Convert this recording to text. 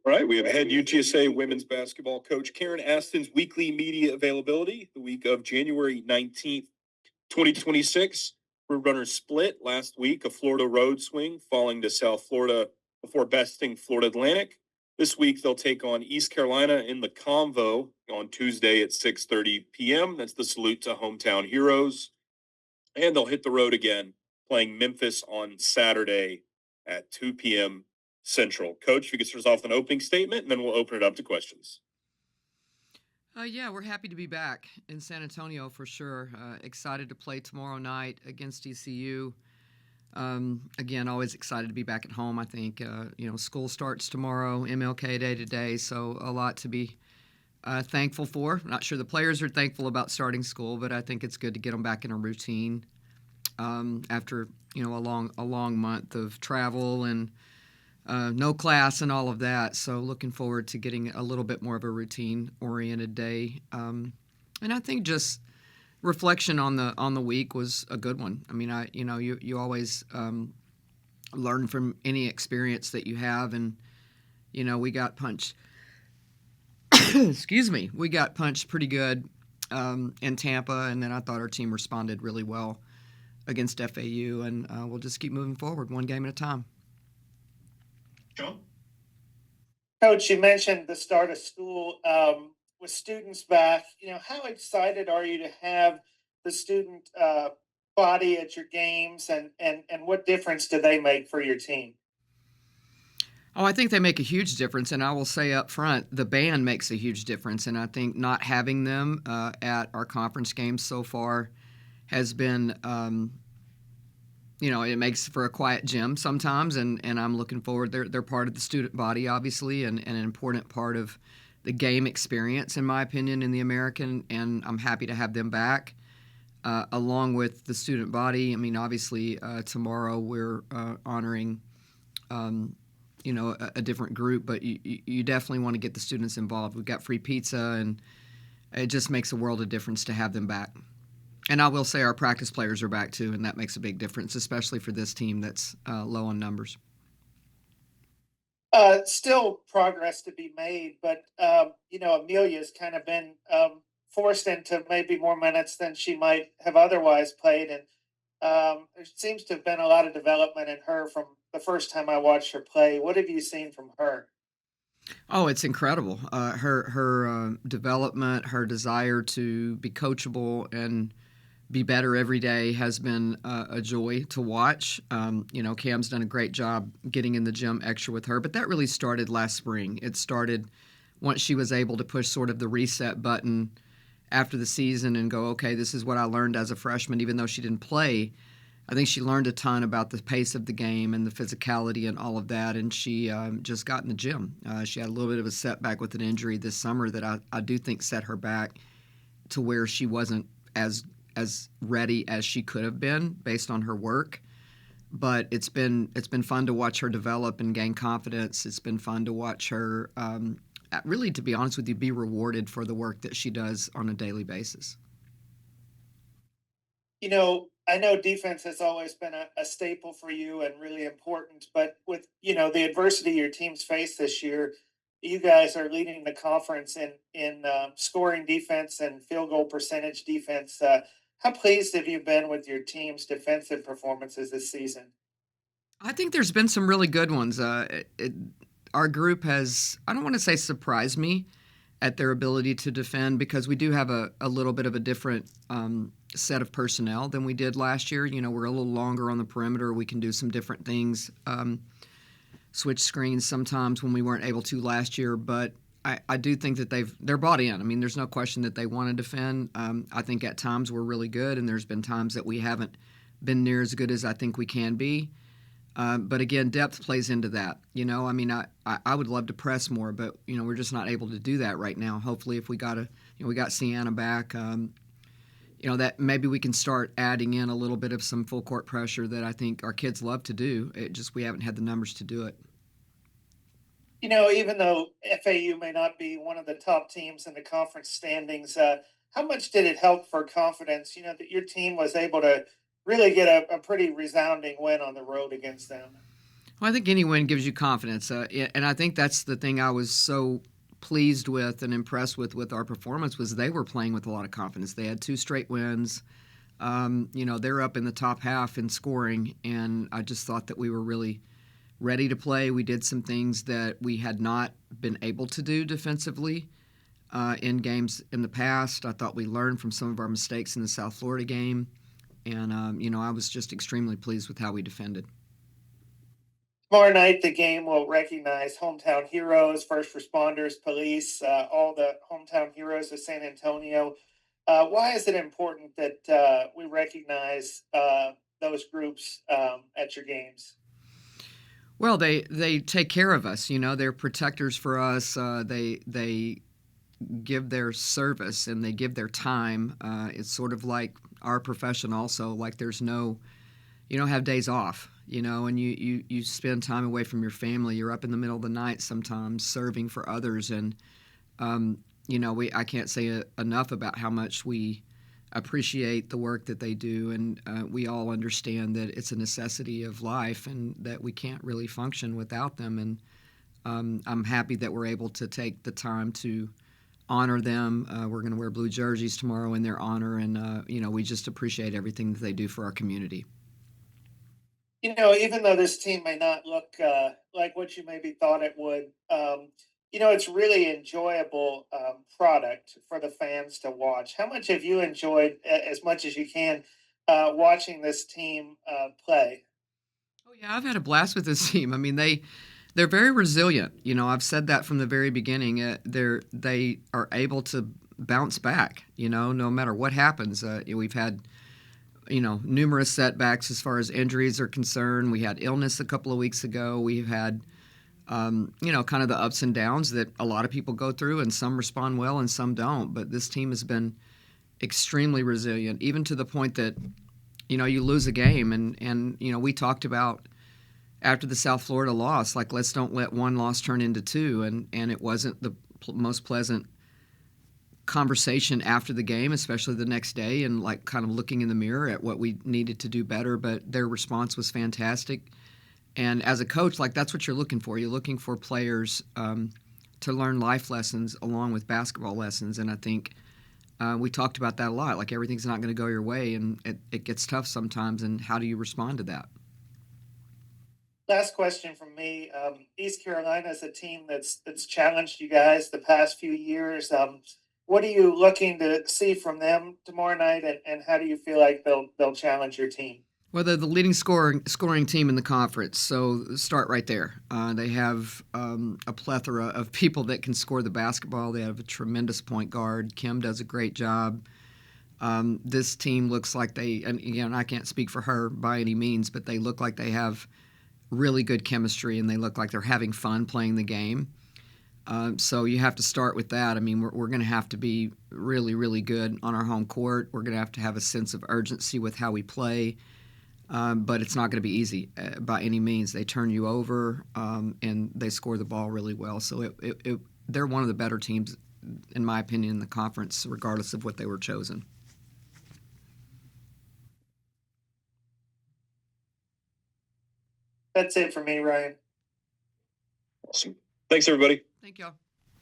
All right, we have head UTSA women's basketball coach Karen Aston's weekly media availability the week of January 19th, 2026. Runners split last week, a Florida road swing falling to South Florida before besting Florida Atlantic. This week, they'll take on East Carolina in the Convo on Tuesday at 6:30 p.m. That's the salute to hometown heroes. And they'll hit the road again, playing Memphis on Saturday at 2 p.m. Central. Coach, if you could start us off with an opening statement, and then we'll open it up to questions. Yeah, we're happy to be back in San Antonio for sure. Excited to play tomorrow night against ECU. Again, always excited to be back at home. I think, school starts tomorrow, MLK Day today, so a lot to be thankful for. Not sure the players are thankful about starting school, but I think it's good to get them back in a routine after, a long month of travel and no class and all of that. So looking forward to getting a little bit more of a routine-oriented day. And I think just reflection on the week was a good one. I mean, you always learn from any experience that you have, and we got punched. Excuse me, we got punched pretty good in Tampa, and then I thought our team responded really well against FAU, and we'll just keep moving forward, one game at a time. John? Coach, you mentioned the start of school with students back. How excited are you to have the student body at your games, and what difference do they make for your team? Oh, I think they make a huge difference, and I will say up front, the band makes a huge difference, and I think not having them at our conference games so far has been, it makes for a quiet gym sometimes, and I'm looking forward. They're part of the student body, obviously, and an important part of the game experience, in my opinion, in the American, and I'm happy to have them back, along with the student body. I mean, obviously, tomorrow we're honoring a different group, but you definitely want to get the students involved. We've got free pizza, and it just makes a world of difference to have them back. And I will say our practice players are back too, and that makes a big difference, especially for this team that's low on numbers. Still progress to be made, but Amelia's kind of been forced into maybe more minutes than she might have otherwise played, and there seems to have been a lot of development in her from the first time I watched her play. What have you seen from her? Oh, it's incredible. Her development, her desire to be coachable and be better every day has been a joy to watch. Cam's done a great job getting in the gym extra with her, but that really started last spring. It started once she was able to push sort of the reset button after the season and go, okay, this is what I learned as a freshman, even though she didn't play. I think she learned a ton about the pace of the game and the physicality and all of that, and she just got in the gym. She had a little bit of a setback with an injury this summer that I do think set her back to where she wasn't as ready as she could have been based on her work. But it's been fun to watch her develop and gain confidence. It's been fun to watch her, really, to be honest with you, be rewarded for the work that she does on a daily basis. I know defense has always been a staple for you and really important, but with, the adversity your teams face this year, you guys are leading the conference in scoring defense and field goal percentage defense. How pleased have you been with your team's defensive performances this season? I think there's been some really good ones. Our group has, I don't want to say surprised me at their ability to defend, because we do have a little bit of a different set of personnel than we did last year. We're a little longer on the perimeter. We can do some different things, switch screens sometimes when we weren't able to last year. But I do think that they're bought in. I mean, there's no question that they want to defend. I think at times we're really good, and there's been times that we haven't been near as good as I think we can be. But again, depth plays into that. I would love to press more, but we're just not able to do that right now. Hopefully, if we got Sienna back, that maybe we can start adding in a little bit of some full court pressure that I think our kids love to do. We haven't had the numbers to do it. Even though FAU may not be one of the top teams in the conference standings, how much did it help for confidence? That your team was able to really get a pretty resounding win on the road against them. Well, I think any win gives you confidence, and I think that's the thing I was so pleased with and impressed with our performance was they were playing with a lot of confidence. They had 2 straight wins. They're up in the top half in scoring, and I just thought that we were really ready to play. We did some things that we had not been able to do defensively in games in the past. I thought we learned from some of our mistakes in the South Florida game, and I was just extremely pleased with how we defended. Tomorrow night, the game will recognize hometown heroes, first responders, police, all the hometown heroes of San Antonio. Why is it important that we recognize those groups at your games? Well, they take care of us. They're protectors for us. They give their service and they give their time. It's sort of like our profession also. Like you don't have days off. And you spend time away from your family. You're up in the middle of the night sometimes serving for others, and I can't say enough about how much we appreciate the work that they do, and we all understand that it's a necessity of life and that we can't really function without them. And I'm happy that we're able to take the time to honor them. We're going to wear blue jerseys tomorrow in their honor, and we just appreciate everything that they do for our community. Even though this team may not look like what you maybe thought it would, it's really enjoyable product for the fans to watch. How much have you enjoyed, as much as you can, watching this team play? Oh yeah, I've had a blast with this team. I mean, they're very resilient. I've said that from the very beginning. They are able to bounce back. No matter what happens. We've had numerous setbacks as far as injuries are concerned. We had illness a couple of weeks ago. We've had, kind of the ups and downs that a lot of people go through, and some respond well and some don't. But this team has been extremely resilient, even to the point that, you lose a game. And we talked about after the South Florida loss, like, let's don't let one loss turn into two. And it wasn't the most pleasant conversation after the game, especially the next day, and like kind of looking in the mirror at what we needed to do better. But their response was fantastic. And as a coach, like, that's what you're looking for. You're looking for players to learn life lessons along with basketball lessons. And I think we talked about that a lot. Like, everything's not going to go your way, and it gets tough sometimes. And how do you respond to that? Last question from me. East Carolina is a team that's challenged you guys the past few years. What are you looking to see from them tomorrow night, and how do you feel like they'll challenge your team? Well, they're the leading scoring team in the conference, so start right there. They have a plethora of people that can score the basketball. They have a tremendous point guard. Kim does a great job. This team looks like and again, I can't speak for her by any means, but they look like they have really good chemistry, and they look like they're having fun playing the game. So you have to start with that. I mean, we're going to have to be really, really good on our home court. We're going to have a sense of urgency with how we play. But it's not going to be easy by any means. They turn you over, and they score the ball really well. So they're one of the better teams, in my opinion, in the conference, regardless of what they were chosen. That's it for me, Ryan. Awesome. Thanks, everybody. Thank y'all.